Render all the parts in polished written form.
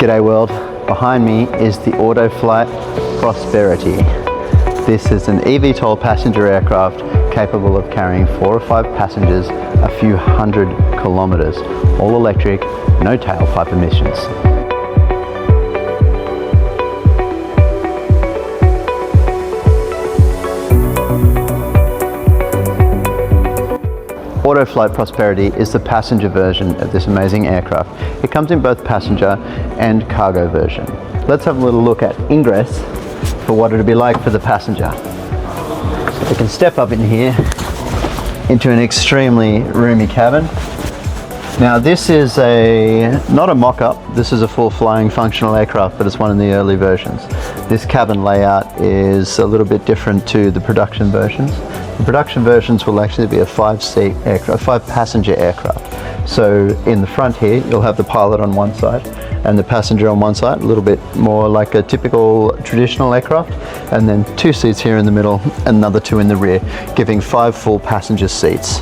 G'day world, behind me is the AutoFlight Prosperity. This is an eVTOL passenger aircraft capable of carrying 4 or 5 passengers a few hundred kilometers, all electric, no tailpipe emissions. AutoFlight Prosperity is the passenger version of this amazing aircraft. It comes in both passenger and cargo version. Let's have a little look at ingress for what it'll be like for the passenger. So we can step up in here into an extremely roomy cabin. Now this is not a mock-up, this is a full flying functional aircraft, but it's one of the early versions. This cabin layout is a little bit different to the production versions. The production versions will actually be a 5-seat aircraft, 5-passenger aircraft. So in the front here, you'll have the pilot on one side and the passenger on one side, a little bit more like a typical traditional aircraft, and then 2 seats here in the middle, another 2 in the rear, giving 5 full passenger seats.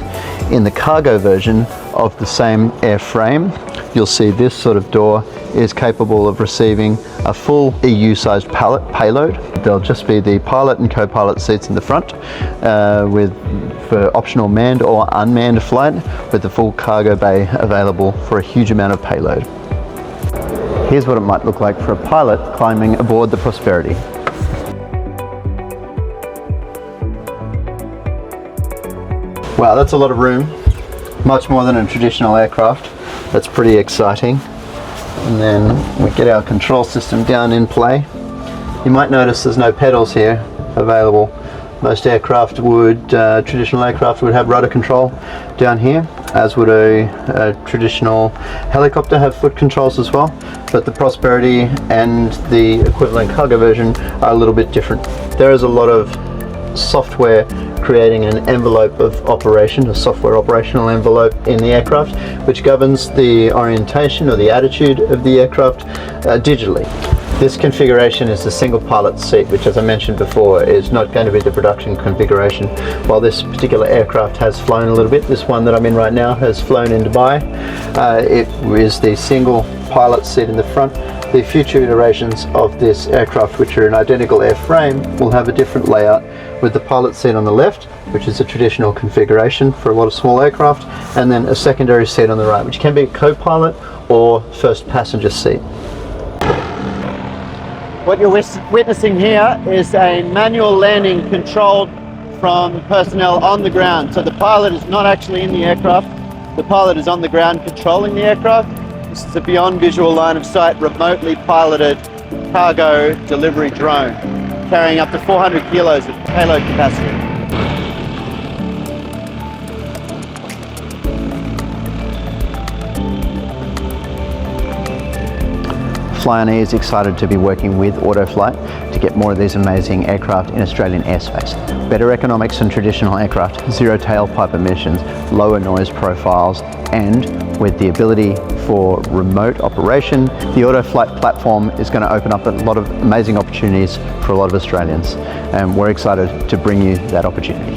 In the cargo version of the same airframe, you'll see this sort of door is capable of receiving a full EU-sized payload. There'll just be the pilot and co-pilot seats in the front for optional manned or unmanned flight, with the full cargo bay available for a huge amount of payload. Here's what it might look like for a pilot climbing aboard the Prosperity. Wow, that's a lot of room. Much more than a traditional aircraft. That's pretty exciting. And then we get our control system down in play. You might notice there's no pedals here available. Most aircraft would, traditional aircraft would have rudder control down here, as would a traditional helicopter have foot controls as well. But the Prosperity and the equivalent cargo version are a little bit different. There is a lot of software creating an envelope of operation, a software operational envelope in the aircraft, which governs the orientation or the attitude of the aircraft digitally. This configuration is the single pilot seat, which, as I mentioned before, is not going to be the production configuration. While this particular aircraft has flown a little bit, this one that I'm in right now has flown in Dubai. It is the single pilot seat in the front. The future iterations of this aircraft, which are an identical airframe, will have a different layout, with the pilot seat on the left, which is a traditional configuration for a lot of small aircraft, and then a secondary seat on the right, which can be a co-pilot or first passenger seat. What you're witnessing here is a manual landing controlled from personnel on the ground. So the pilot is not actually in the aircraft. The pilot is on the ground controlling the aircraft. This is a beyond visual line of sight, remotely piloted cargo delivery drone, carrying up to 400 kilos of payload capacity. FlyOnE is excited to be working with AutoFlight to get more of these amazing aircraft in Australian airspace. Better economics than traditional aircraft, zero tailpipe emissions, lower noise profiles, and with the ability for remote operation, the AutoFlight platform is going to open up a lot of amazing opportunities for a lot of Australians, and we're excited to bring you that opportunity.